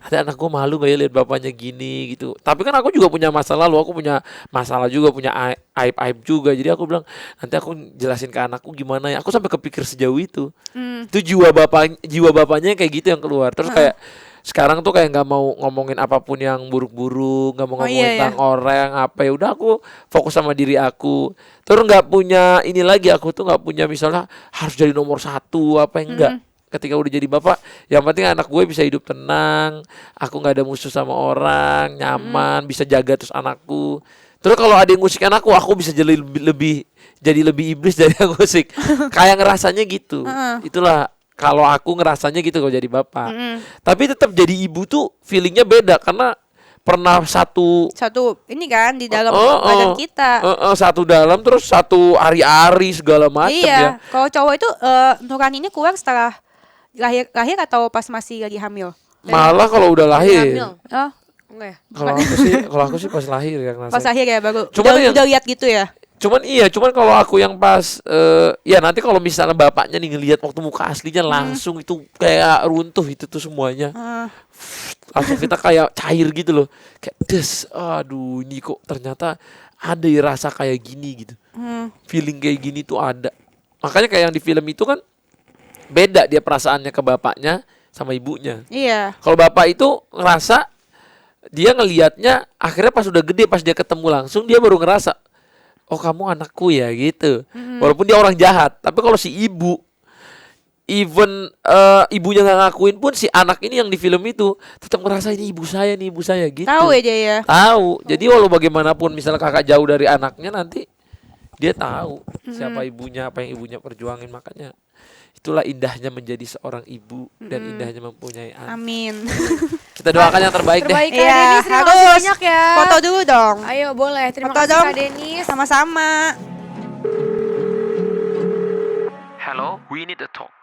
Ada anak gua malu gak ya lihat bapaknya gini gitu. Tapi kan aku juga punya masa lalu, aku punya masalah juga, punya aib-aib juga. Jadi aku bilang nanti aku jelasin ke anakku gimana ya. Aku sampai kepikir sejauh itu. Itu jiwa bapaknya kayak gitu yang keluar. Terus kayak sekarang tuh kayak nggak mau ngomongin apapun yang buruk-buruk, nggak mau ngomongin tentang orang apa ya. Udah aku fokus sama diri aku. Terus nggak punya ini lagi, aku tuh nggak punya misalnya harus jadi nomor satu apa yang enggak. Ketika udah jadi bapak, yang penting anak gue bisa hidup tenang, aku nggak ada musuh sama orang, nyaman, bisa jaga terus anakku. Terus kalau ada yang ngusik anakku, aku bisa jadi lebih iblis dari yang ngusik. Kayak ngerasanya gitu. Itulah kalau aku ngerasanya gitu kalau jadi bapak. Tapi tetap jadi ibu tuh feelingnya beda karena pernah satu ini kan di dalam badan kita. satu dalam terus satu hari-hari segala macam ya. Iya. Kalau cowok itu nuraninya keluar setelah lahir atau pas masih lagi hamil? Malah kalau udah lahir. Hamil. Oh, Enggak ya? Kalau aku sih pas lahir ya pas lahir ya baru. Cuman Udah lihat gitu ya. Cuman kalau aku yang pas ya nanti kalau misalnya bapaknya nih ngelihat waktu muka aslinya langsung itu kayak runtuh itu tuh semuanya. Langsung kita kayak cair gitu loh. Kayak aduh ini kok ternyata ada ya rasa kayak gini gitu. Feeling kayak gini tuh ada. Makanya kayak yang di film itu kan beda dia perasaannya ke bapaknya sama ibunya. Iya. Kalau bapak itu ngerasa dia ngelihatnya akhirnya pas udah gede, pas dia ketemu langsung dia baru ngerasa, oh kamu anakku ya gitu. Walaupun dia orang jahat, tapi kalau si ibu even ibunya nggak ngakuin pun si anak ini yang di film itu tetap ngerasa ini ibu saya gitu. Tahu ya dia ya. Tahu. Jadi walau bagaimanapun misalnya kakak jauh dari anaknya nanti dia tahu siapa ibunya, apa yang ibunya perjuangin. Makanya itulah indahnya menjadi seorang ibu dan indahnya mempunyai anak. Amin. Kita doakan yang terbaik deh. Terbaik Kak Iya, Denis, terima kasih harus. banyak ya. Foto dulu dong. Ayo boleh, terima Foto kasih dong. Kak Denis. Sama-sama. Hello, we need to talk.